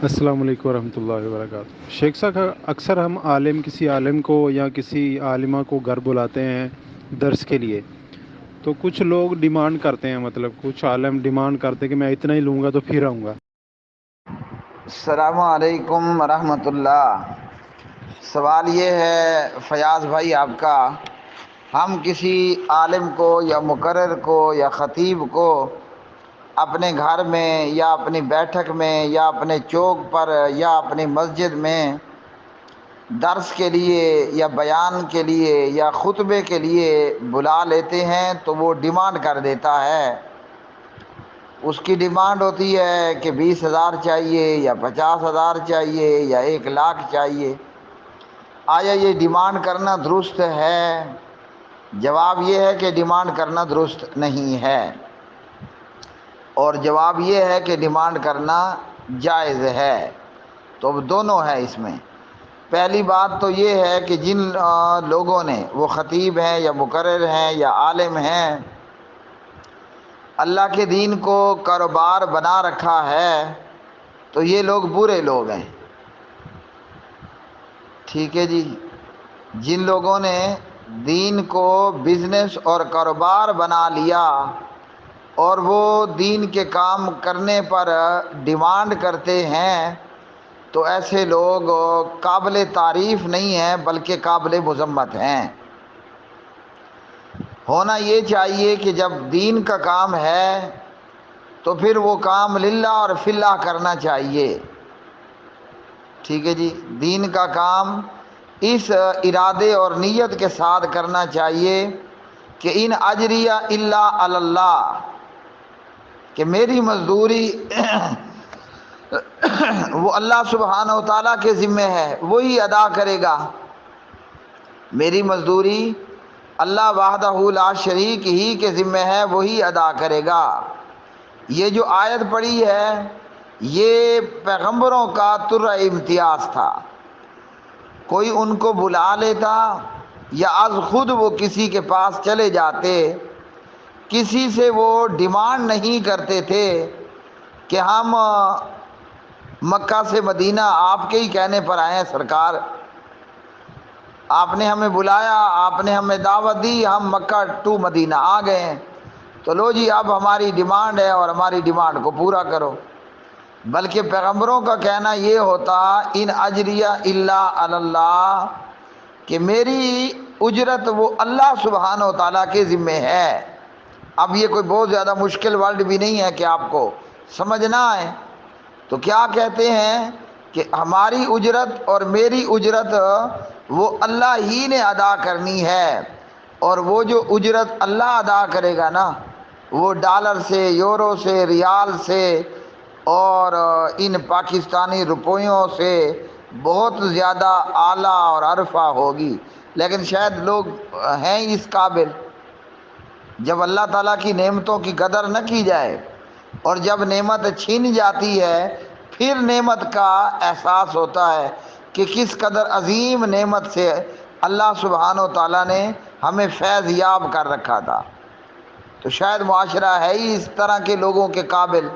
السلام علیکم ورحمۃ اللہ وبرکاتہ۔ شیخ صاحب، اکثر ہم کسی عالم کو یا کسی عالمہ کو گھر بلاتے ہیں درس کے لیے، تو کچھ لوگ ڈیمانڈ کرتے ہیں، مطلب کچھ عالم ڈیمانڈ کرتے ہیں کہ میں اتنا ہی لوں گا تو پھر آؤں گا۔ السلام علیکم ورحمۃ اللہ۔ سوال یہ ہے فیاض بھائی آپ کا، ہم کسی عالم کو یا مقرر کو یا خطیب کو اپنے گھر میں یا اپنی بیٹھک میں یا اپنے چوک پر یا اپنی مسجد میں درس کے لیے یا بیان کے لیے یا خطبے کے لیے بلا لیتے ہیں تو وہ ڈیمانڈ کر دیتا ہے۔ اس کی ڈیمانڈ ہوتی ہے کہ 20,000 چاہیے یا 50,000 چاہیے یا 1,00,000 چاہیے۔ آیا یہ ڈیمانڈ کرنا درست ہے؟ جواب یہ ہے کہ ڈیمانڈ کرنا درست نہیں ہے، اور جواب یہ ہے کہ ڈیمانڈ کرنا جائز ہے۔ تو اب دونوں ہے اس میں۔ پہلی بات تو یہ ہے کہ جن لوگوں نے، وہ خطیب ہیں یا مقرر ہیں یا عالم ہیں، اللہ کے دین کو کاروبار بنا رکھا ہے تو یہ لوگ برے لوگ ہیں۔ ٹھیک ہے جی، جن لوگوں نے دین کو بزنس اور کاروبار بنا لیا اور وہ دین کے کام کرنے پر ڈیمانڈ کرتے ہیں تو ایسے لوگ قابل تعریف نہیں ہیں بلکہ قابل مذمت ہیں۔ ہونا یہ چاہیے کہ جب دین کا کام ہے تو پھر وہ کام للہ اور فی اللہ کرنا چاہیے۔ ٹھیک ہے جی، دین کا کام اس ارادے اور نیت کے ساتھ کرنا چاہیے کہ ان اجریہ الا علی اللہ، کہ میری مزدوری وہ اللہ سبحانہ و تعالیٰ کے ذمہ ہے، وہی ادا کرے گا۔ میری مزدوری اللہ وحدہ لا شریک ہی کے ذمہ ہے، وہی ادا کرے گا۔ یہ جو آیت پڑھی ہے یہ پیغمبروں کا طرہ امتیاز تھا۔ کوئی ان کو بلا لیتا یا از خود وہ کسی کے پاس چلے جاتے، کسی سے وہ ڈیمانڈ نہیں کرتے تھے کہ ہم مکہ سے مدینہ آپ کے ہی کہنے پر آئے ہیں سرکار، آپ نے ہمیں بلایا، آپ نے ہمیں دعوت دی، ہم مکہ ٹو مدینہ آ گئے ہیں، تو لو جی اب ہماری ڈیمانڈ ہے اور ہماری ڈیمانڈ کو پورا کرو۔ بلکہ پیغمبروں کا کہنا یہ ہوتا ان اجریہ الا علی اللہ، کہ میری اجرت وہ اللہ سبحانہ و تعالیٰ کے ذمہ ہے۔ اب یہ کوئی بہت زیادہ مشکل ورڈ بھی نہیں ہے کہ آپ کو سمجھنا ہے۔ تو کیا کہتے ہیں کہ ہماری اجرت اور میری اجرت وہ اللہ ہی نے ادا کرنی ہے، اور وہ جو اجرت اللہ ادا کرے گا نا، وہ ڈالر سے، یورو سے، ریال سے اور ان پاکستانی روپیوں سے بہت زیادہ اعلیٰ اور عرفہ ہوگی۔ لیکن شاید لوگ ہیں اس قابل، جب اللہ تعالیٰ کی نعمتوں کی قدر نہ کی جائے اور جب نعمت چھین جاتی ہے پھر نعمت کا احساس ہوتا ہے کہ کس قدر عظیم نعمت سے اللہ سبحانہ و تعالیٰ نے ہمیں فیض یاب کر رکھا تھا۔ تو شاید معاشرہ ہے ہی اس طرح کے لوگوں کے قابل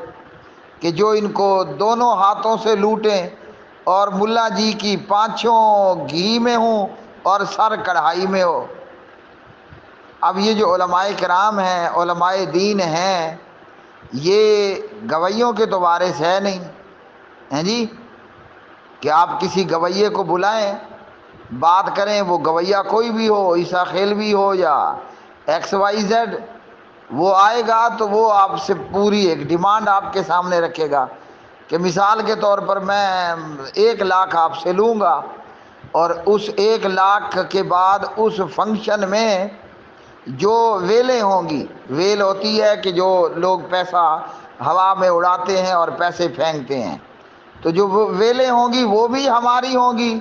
کہ جو ان کو دونوں ہاتھوں سے لوٹیں اور ملا جی کی پانچوں گھی میں ہوں اور سر کڑھائی میں ہو۔ اب یہ جو علماء کرام ہیں، علماء دین ہیں، یہ گویوں کے تو وارث ہے نہیں ہیں جی، کہ آپ کسی گویے کو بلائیں، بات کریں، وہ گویہ کوئی بھی ہو، عیسیٰ خیلوی ہو یا ایکس وائی زیڈ، وہ آئے گا تو وہ آپ سے پوری ایک ڈیمانڈ آپ کے سامنے رکھے گا کہ مثال کے طور پر میں 1,00,000 آپ سے لوں گا، اور اس 1,00,000 کے بعد اس فنکشن میں جو ویلیں ہوں گی، ویل ہوتی ہے کہ جو لوگ پیسہ ہوا میں اڑاتے ہیں اور پیسے پھینکتے ہیں، تو جو ویلیں ہوں گی وہ بھی ہماری ہوں گی،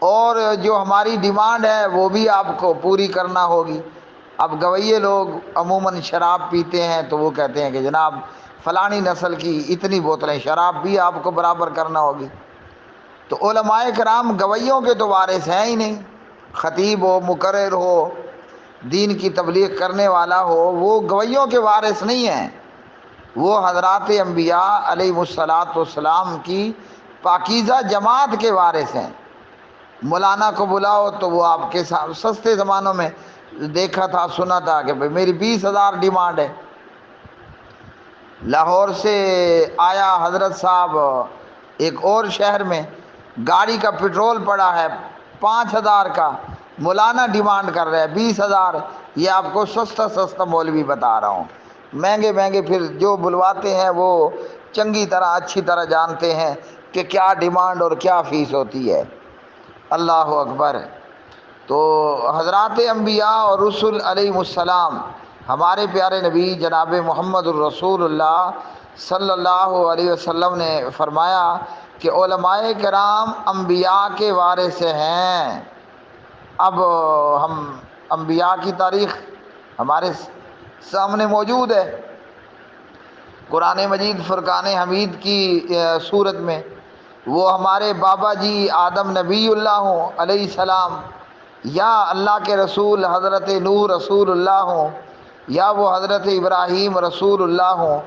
اور جو ہماری ڈیمانڈ ہے وہ بھی آپ کو پوری کرنا ہوگی۔ اب گویے لوگ عموماً شراب پیتے ہیں تو وہ کہتے ہیں کہ جناب فلانی نسل کی اتنی بوتلیں شراب بھی آپ کو برابر کرنا ہوگی۔ تو علماء کرام گویوں کے تو وارث ہیں ہی نہیں۔ خطیب ہو، مقرر ہو، دین کی تبلیغ کرنے والا ہو، وہ گویوں کے وارث نہیں ہیں، وہ حضرات انبیاء علیہ الصلاۃ والسلام کی پاکیزہ جماعت کے وارث ہیں۔ مولانا کو بلاؤ تو وہ آپ کے ساتھ، سستے زمانوں میں دیکھا تھا سنا تھا کہ بھئی میری 20,000 ڈیمانڈ ہے۔ لاہور سے آیا حضرت صاحب ایک اور شہر میں، گاڑی کا پٹرول پڑا ہے 5,000 کا، مولانا ڈیمانڈ کر رہے ہیں 20,000۔ یہ آپ کو سستا سستا مولوی بتا رہا ہوں، مہنگے مہنگے پھر جو بلواتے ہیں وہ چنگی طرح اچھی طرح جانتے ہیں کہ کیا ڈیمانڈ اور کیا فیس ہوتی ہے۔ اللہ اکبر۔ تو حضرات انبیاء اور رسول علیہ السلام، ہمارے پیارے نبی جناب محمد الرسول اللہ صلی اللہ علیہ وسلم نے فرمایا کہ علماء کرام انبیاء کے وارث ہیں۔ اب ہم انبیاء کی تاریخ ہمارے سامنے موجود ہے قرآن مجید فرقان حمید کی صورت میں۔ وہ ہمارے بابا جی آدم نبی اللہ ہوں علیہ السلام، یا اللہ کے رسول حضرت نوح رسول اللہ ہوں، یا وہ حضرت ابراہیم رسول اللہ ہوں،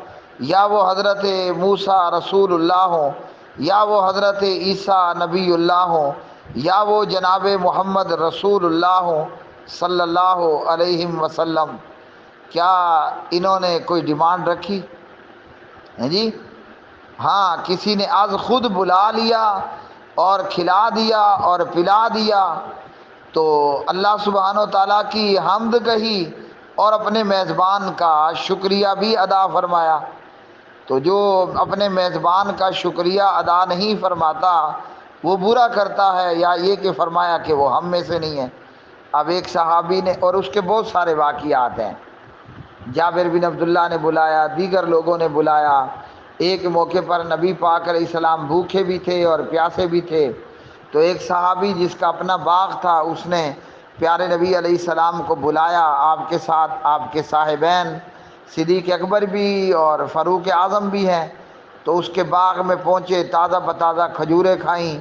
یا وہ حضرت موسیٰ رسول اللہ ہوں، یا وہ حضرت عیسیٰ نبی اللہ ہوں، یا وہ جناب محمد رسول اللہ ہوں صلی اللہ علیہ وسلم، کیا انہوں نے کوئی ڈیمانڈ رکھی ہے جی؟ ہاں، کسی نے آج خود بلا لیا اور کھلا دیا اور پلا دیا تو اللہ سبحانہ و تعالیٰ کی حمد کہی اور اپنے میزبان کا شکریہ بھی ادا فرمایا۔ تو جو اپنے میزبان کا شکریہ ادا نہیں فرماتا وہ برا کرتا ہے، یا یہ کہ فرمایا کہ وہ ہم میں سے نہیں ہے۔ اب ایک صحابی نے، اور اس کے بہت سارے واقعات ہیں، جابر بن عبداللہ نے بلایا، دیگر لوگوں نے بلایا۔ ایک موقع پر نبی پاک علیہ السلام بھوکے بھی تھے اور پیاسے بھی تھے، تو ایک صحابی جس کا اپنا باغ تھا اس نے پیارے نبی علیہ السلام کو بلایا، آپ کے ساتھ آپ کے صاحبین صدیق اکبر بھی اور فاروق اعظم بھی ہیں۔ تو اس کے باغ میں پہنچے، تازہ بتازہ کھجوریں کھائیں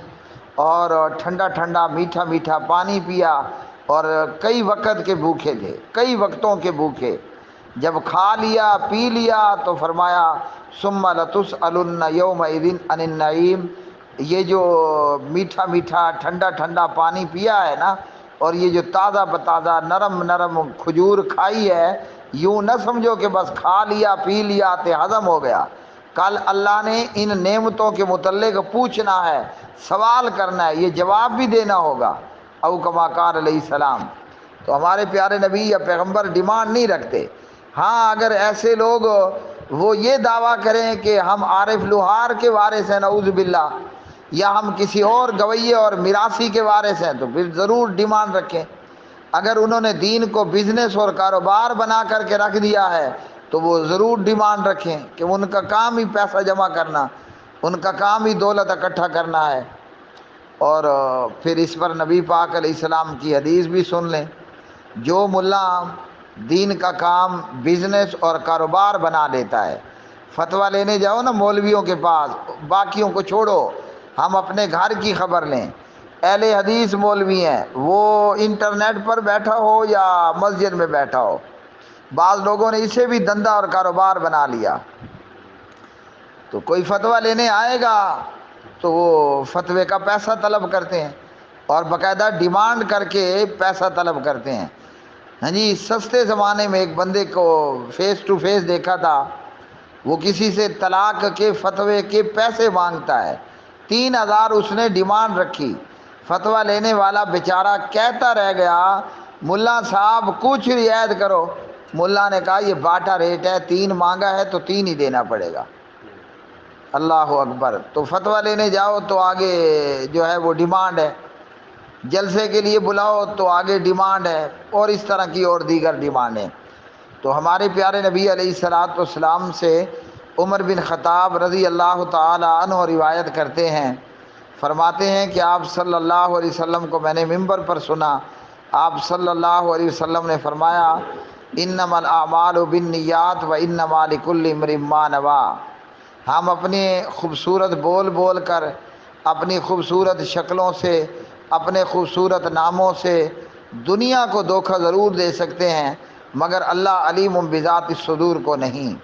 اور ٹھنڈا ٹھنڈا میٹھا میٹھا پانی پیا، اور کئی وقت کے بھوکے تھے، کئی وقتوں کے بھوکے۔ جب کھا لیا پی لیا تو فرمایا ثم لتسألن یومئذ عن النعیم، یہ جو میٹھا میٹھا ٹھنڈا ٹھنڈا پانی پیا ہے نا، اور یہ جو تازہ بتازہ نرم نرم کھجور کھائی ہے، یوں نہ سمجھو کہ بس کھا لیا پی لیا تے ہضم ہو گیا۔ کل اللہ نے ان نعمتوں کے متعلق پوچھنا ہے، سوال کرنا ہے، یہ جواب بھی دینا ہوگا، او کما قال علیہ السلام۔ تو ہمارے پیارے نبی یا پیغمبر ڈیمانڈ نہیں رکھتے۔ ہاں، اگر ایسے لوگ وہ یہ دعویٰ کریں کہ ہم عارف لوہار کے وارث ہیں نعوذ باللہ، یا ہم کسی اور گویے اور میراثی کے وارث ہیں، تو پھر ضرور ڈیمانڈ رکھیں۔ اگر انہوں نے دین کو بزنس اور کاروبار بنا کر کے رکھ دیا ہے تو وہ ضرور ڈیمانڈ رکھیں کہ ان کا کام ہی پیسہ جمع کرنا، ان کا کام ہی دولت اکٹھا کرنا ہے۔ اور پھر اس پر نبی پاک علیہ السلام کی حدیث بھی سن لیں، جو ملا دین کا کام بزنس اور کاروبار بنا لیتا ہے، فتویٰ لینے جاؤ نا مولویوں کے پاس، باقیوں کو چھوڑو، ہم اپنے گھر کی خبر لیں۔ اہل حدیث مولوی ہیں، وہ انٹرنیٹ پر بیٹھا ہو یا مسجد میں بیٹھا ہو، بعض لوگوں نے اسے بھی دھندا اور کاروبار بنا لیا۔ تو کوئی فتویٰ لینے آئے گا تو وہ فتوے کا پیسہ طلب کرتے ہیں، اور باقاعدہ ڈیمانڈ کر کے پیسہ طلب کرتے ہیں۔ ہاں جی، سستے زمانے میں ایک بندے کو فیس ٹو فیس دیکھا تھا، وہ کسی سے طلاق کے فتوے کے پیسے مانگتا ہے، 3,000 اس نے ڈیمانڈ رکھی۔ فتویٰ لینے والا بیچارہ کہتا رہ گیا ملا صاحب کچھ رعایت کرو۔ ملا نے کہا یہ باٹا ریٹ ہے، 3 مانگا ہے تو 3 ہی دینا پڑے گا۔ اللہ اکبر۔ تو فتویٰ لینے جاؤ تو آگے جو ہے وہ ڈیمانڈ ہے، جلسے کے لیے بلاؤ تو آگے ڈیمانڈ ہے، اور اس طرح کی اور دیگر ڈیمانڈیں۔ تو ہمارے پیارے نبی علیہ الصلوۃ والسلام سے عمر بن خطاب رضی اللہ تعالی عنہ روایت کرتے ہیں، فرماتے ہیں کہ آپ صلی اللہ علیہ وسلم کو میں نے ممبر پر سنا، آپ صلی اللہ علیہ وسلم نے فرمایا انما الاعمال بالنیات وانما لکل امرئ ما نویٰ۔ ہم اپنے خوبصورت بول بول کر، اپنی خوبصورت شکلوں سے، اپنے خوبصورت ناموں سے دنیا کو دھوکہ ضرور دے سکتے ہیں، مگر اللہ علیم بذات الصدور کو نہیں۔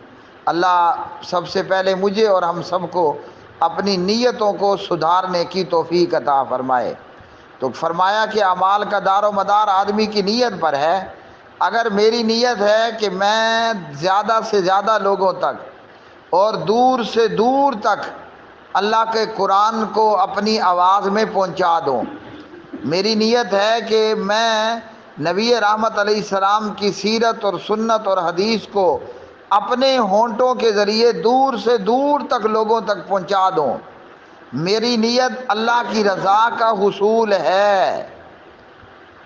اللہ سب سے پہلے مجھے اور ہم سب کو اپنی نیتوں کو سدھارنے کی توفیق عطا فرمائے۔ تو فرمایا کہ اعمال کا دار و مدار آدمی کی نیت پر ہے۔ اگر میری نیت ہے کہ میں زیادہ سے زیادہ لوگوں تک اور دور سے دور تک اللہ کے قرآن کو اپنی آواز میں پہنچا دوں، میری نیت ہے کہ میں نبی رحمت علیہ السلام کی سیرت اور سنت اور حدیث کو اپنے ہونٹوں کے ذریعے دور سے دور تک لوگوں تک پہنچا دوں، میری نیت اللہ کی رضا کا حصول ہے،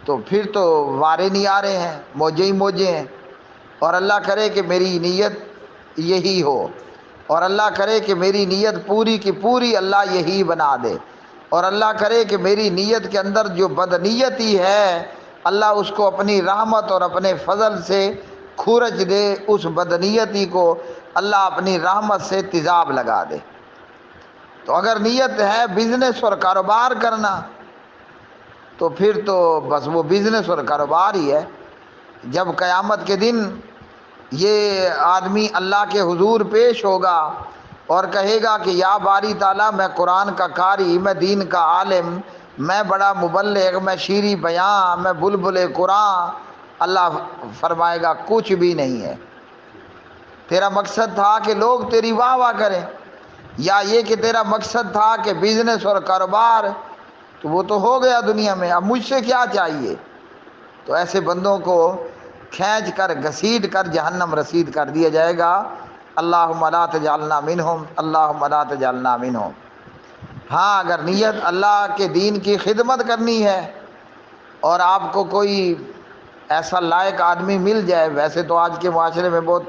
تو پھر تو وارے نہیں آ رہے ہیں، موجے ہی موجے ہیں۔ اور اللہ کرے کہ میری نیت یہی ہو، اور اللہ کرے کہ میری نیت پوری کی پوری اللہ یہی بنا دے، اور اللہ کرے کہ میری نیت کے اندر جو بدنیتی ہے اللہ اس کو اپنی رحمت اور اپنے فضل سے کھورچ دے، اس بدنیتی کو اللہ اپنی رحمت سے تیزاب لگا دے۔ تو اگر نیت ہے بزنس اور کاروبار کرنا تو پھر تو بس وہ بزنس اور کاروبار ہی ہے۔ جب قیامت کے دن یہ آدمی اللہ کے حضور پیش ہوگا اور کہے گا کہ یا باری تعالیٰ میں قرآن کا قاری، میں دین کا عالم، میں بڑا مبلغ، میں شیریں بیاں، میں بلبل قرآن، اللہ فرمائے گا کچھ بھی نہیں ہے۔ تیرا مقصد تھا کہ لوگ تیری واہ واہ کریں، یا یہ کہ تیرا مقصد تھا کہ بزنس اور کاروبار، تو وہ تو ہو گیا دنیا میں، اب مجھ سے کیا چاہیے؟ تو ایسے بندوں کو کھینچ کر گھسیٹ کر جہنم رسید کر دیا جائے گا۔ اللہم لا تجعلنا منہم، اللہم لا تجعلنا منہم۔ ہاں اگر نیت اللہ کے دین کی خدمت کرنی ہے اور آپ کو کوئی ایسا لائق آدمی مل جائے، ویسے تو آج کے معاشرے میں بہت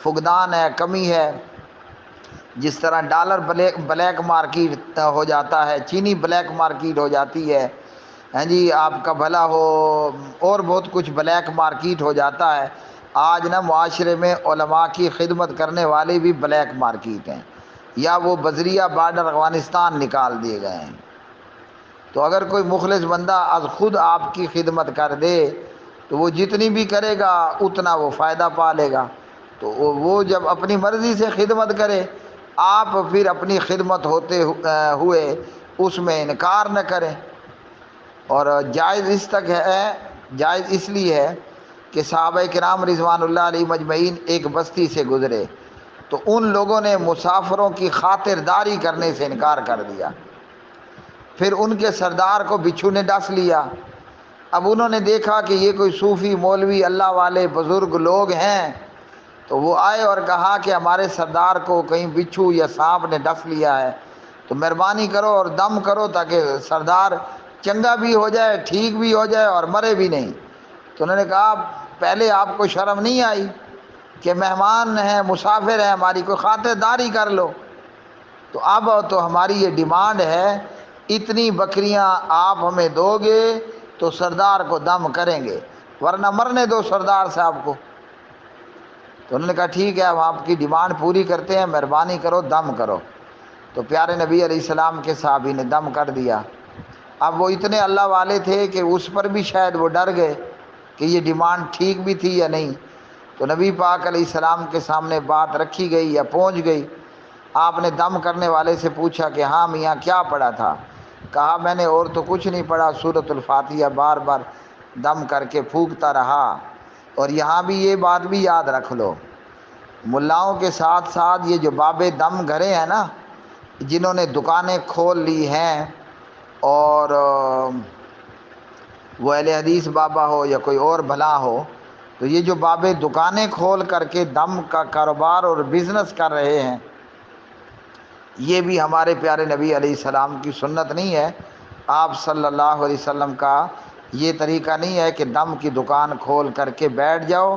فقدان ہے، کمی ہے، جس طرح ڈالر بلیک مارکیٹ ہو جاتا ہے، چینی بلیک مارکیٹ ہو جاتی ہے، ہاں جی آپ کا بھلا ہو، اور بہت کچھ بلیک مارکیٹ ہو جاتا ہے۔ آج نا معاشرے میں علماء کی خدمت کرنے والے بھی بلیک مارکیٹ ہیں، یا وہ بذریعہ بارڈر افغانستان نکال دیے گئے ہیں۔ تو اگر کوئی مخلص بندہ از خود آپ کی خدمت کر دے تو وہ جتنی بھی کرے گا اتنا وہ فائدہ پا لے گا۔ تو وہ جب اپنی مرضی سے خدمت کرے، آپ پھر اپنی خدمت ہوتے ہوئے اس میں انکار نہ کریں۔ اور جائز اس تک ہے، جائز اس لیے ہے کہ صحابہ کرام رضوان اللہ علیہ مجمعین ایک بستی سے گزرے تو ان لوگوں نے مسافروں کی خاطرداری کرنے سے انکار کر دیا۔ پھر ان کے سردار کو بچھو نے ڈس لیا۔ اب انہوں نے دیکھا کہ یہ کوئی صوفی مولوی اللہ والے بزرگ لوگ ہیں، تو وہ آئے اور کہا کہ ہمارے سردار کو کہیں بچھو یا سانپ نے ڈس لیا ہے، تو مہربانی کرو اور دم کرو تاکہ سردار چنگا بھی ہو جائے، ٹھیک بھی ہو جائے اور مرے بھی نہیں۔ تو انہوں نے کہا پہلے آپ کو شرم نہیں آئی کہ مہمان ہیں، مسافر ہیں، ہماری کوئی خاطرداری کر لو؟ تو اب تو ہماری یہ ڈیمانڈ ہے، اتنی بکریاں آپ ہمیں دو گے تو سردار کو دم کریں گے، ورنہ مرنے دو سردار صاحب کو۔ تو انہوں نے کہا ٹھیک ہے، ہم آپ کی ڈیمانڈ پوری کرتے ہیں، مہربانی کرو دم کرو۔ تو پیارے نبی علیہ السلام کے صحابی نے دم کر دیا۔ اب وہ اتنے اللہ والے تھے کہ اس پر بھی شاید وہ ڈر گئے کہ یہ ڈیمانڈ ٹھیک بھی تھی یا نہیں۔ تو نبی پاک علیہ السلام کے سامنے بات رکھی گئی یا پہنچ گئی۔ آپ نے دم کرنے والے سے پوچھا کہ ہاں میاں کیا پڑھا تھا؟ کہا میں نے اور تو کچھ نہیں پڑھا، سورۃ الفاتحہ بار بار دم کر کے پھونکتا رہا۔ اور یہاں بھی یہ بات بھی یاد رکھ لو، ملاؤں کے ساتھ ساتھ یہ جو بابے دم گھرے ہیں نا، جنہوں نے دکانیں کھول لی ہیں، اور وہ اہل حدیث بابا ہو یا کوئی اور بھلا ہو، تو یہ جو بابے دکانیں کھول کر کے دم کا کاروبار اور بزنس کر رہے ہیں، یہ بھی ہمارے پیارے نبی علیہ السلام کی سنت نہیں ہے۔ آپ صلی اللہ علیہ وسلم کا یہ طریقہ نہیں ہے کہ دم کی دکان کھول کر کے بیٹھ جاؤ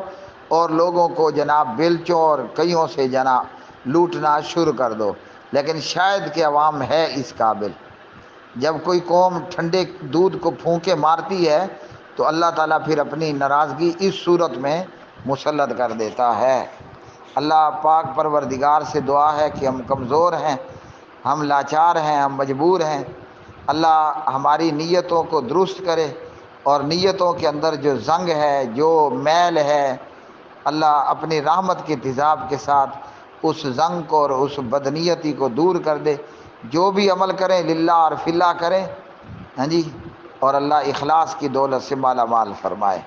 اور لوگوں کو جناب بیلچوں اور کئیوں سے جناب لوٹنا شروع کر دو۔ لیکن شاید کہ عوام ہے اس قابل۔ جب کوئی قوم ٹھنڈے دودھ کو پھونکے مارتی ہے تو اللہ تعالیٰ پھر اپنی ناراضگی اس صورت میں مسلط کر دیتا ہے۔ اللہ پاک پروردگار سے دعا ہے کہ ہم کمزور ہیں، ہم لاچار ہیں، ہم مجبور ہیں۔ اللہ ہماری نیتوں کو درست کرے، اور نیتوں کے اندر جو زنگ ہے، جو میل ہے، اللہ اپنی رحمت کے تیزاب کے ساتھ اس زنگ کو اور اس بدنیتی کو دور کر دے۔ جو بھی عمل کریں للہ اور فی اللہ کریں، ہاں جی، اور اللہ اخلاص کی دولت سے مالا مال فرمائے۔